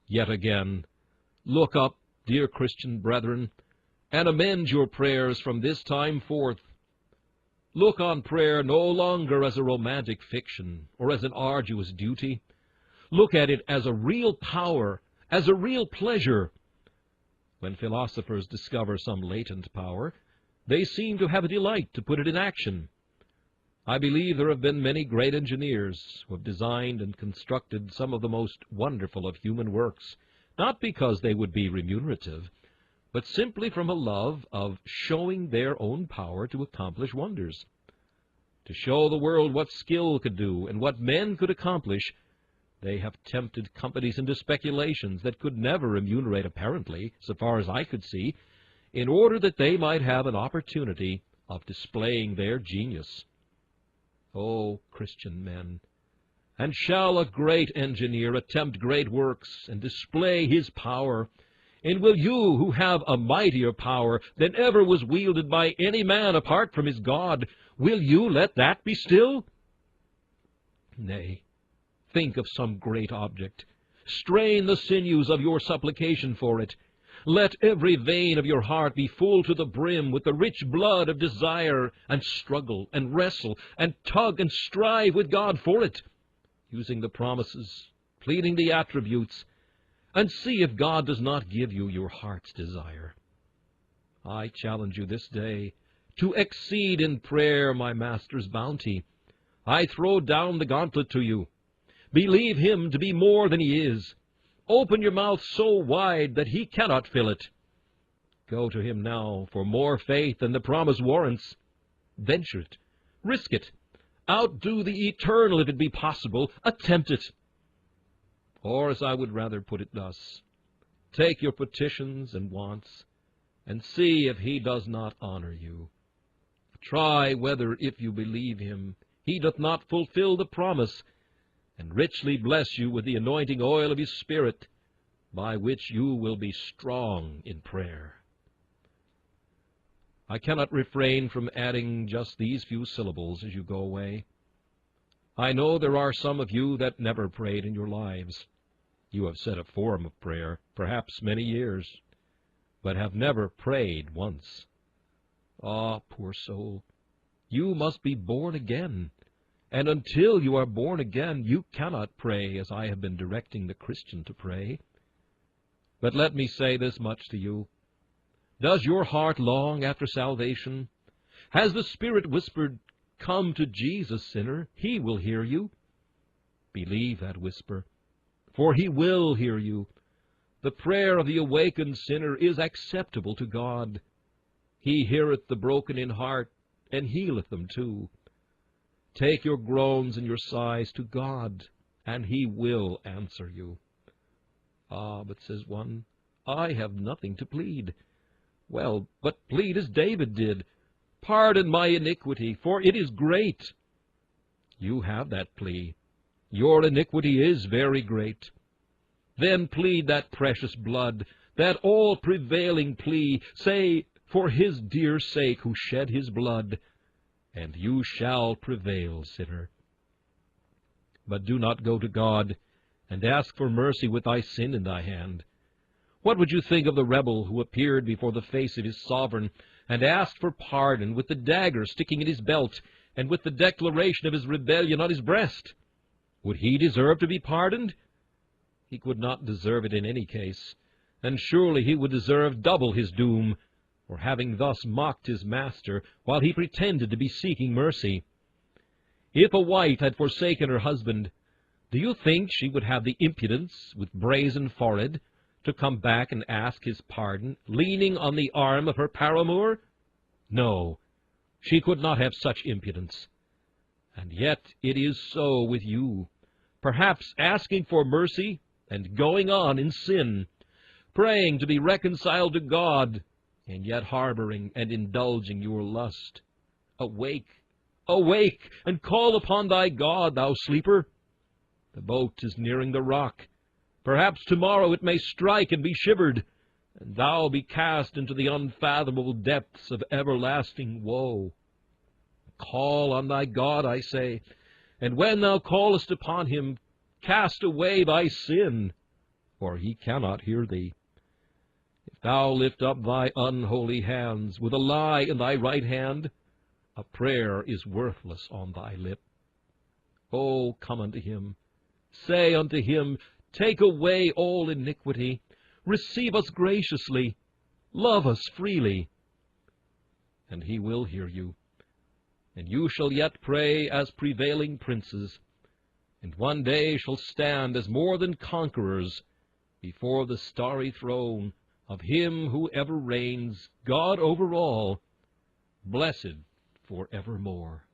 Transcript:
Yet again, look up, dear Christian brethren, and amend your prayers from this time forth. Look on prayer no longer as a romantic fiction or as an arduous duty. Look at it as a real power, as a real pleasure. When philosophers discover some latent power, they seem to have a delight to put it in action. I believe there have been many great engineers who have designed and constructed some of the most wonderful of human works, not because they would be remunerative, but simply from a love of showing their own power to accomplish wonders. To show the world what skill could do and what men could accomplish, they have tempted companies into speculations that could never remunerate apparently, so far as I could see, in order that they might have an opportunity of displaying their genius. O Christian men, and shall a great engineer attempt great works and display his power, and will you, who have a mightier power than ever was wielded by any man apart from his God, will you let that be still? Nay, think of some great object. Strain the sinews of your supplication for it. Let every vein of your heart be full to the brim with the rich blood of desire, and struggle, and wrestle, and tug, and strive with God for it, using the promises, pleading the attributes, and see if God does not give you your heart's desire. I challenge you this day to exceed in prayer my Master's bounty. I throw down the gauntlet to you. Believe him to be more than he is. Open your mouth so wide that he cannot fill it. Go to him now for more faith than the promise warrants. Venture it. Risk it. Outdo the eternal if it be possible. Attempt it. Or, as I would rather put it thus, take your petitions and wants, and see if he does not honor you. Try whether, if you believe him, he doth not fulfill the promise, and richly bless you with the anointing oil of his Spirit, by which you will be strong in prayer. I cannot refrain from adding just these few syllables as you go away. I know there are some of you that never prayed in your lives. You have said a form of prayer, perhaps many years, but have never prayed once. Ah, poor soul, you must be born again. And until you are born again, you cannot pray as I have been directing the Christian to pray. But let me say this much to you. Does your heart long after salvation? Has the Spirit whispered, "Come to Jesus, sinner, he will hear you"? Believe that whisper, for he will hear you. The prayer of the awakened sinner is acceptable to God. He heareth the broken in heart, and healeth them too. Take your groans and your sighs to God, and he will answer you. Ah, but says one, I have nothing to plead. Well, but plead as David did. Pardon my iniquity, for it is great. You have that plea. Your iniquity is very great. Then plead that precious blood, that all-prevailing plea. Say, for his dear sake who shed his blood, and you shall prevail, sinner. But do not go to God and ask for mercy with thy sin in thy hand. What would you think of the rebel who appeared before the face of his sovereign and asked for pardon with the dagger sticking in his belt and with the declaration of his rebellion on his breast? Would he deserve to be pardoned? He could not deserve it in any case, and surely he would deserve double his doom, for having thus mocked his master while he pretended to be seeking mercy. If a wife had forsaken her husband, do you think she would have the impudence, with brazen forehead, to come back and ask his pardon, leaning on the arm of her paramour? No, she could not have such impudence. And yet it is so with you, perhaps asking for mercy and going on in sin, praying to be reconciled to God, and yet harboring and indulging your lust. Awake, awake, and call upon thy God, thou sleeper. The boat is nearing the rock. Perhaps tomorrow it may strike and be shivered, and thou be cast into the unfathomable depths of everlasting woe. Call on thy God, I say, and when thou callest upon him, cast away thy sin. for he cannot hear thee. If thou lift up thy unholy hands, with a lie in thy right hand, a prayer is worthless on thy lip. O come unto him, say unto him, take away all iniquity, receive us graciously, love us freely. And he will hear you, and you shall yet pray as prevailing princes, and one day shall stand as more than conquerors before the starry throne of him who ever reigns, God over all, blessed for evermore.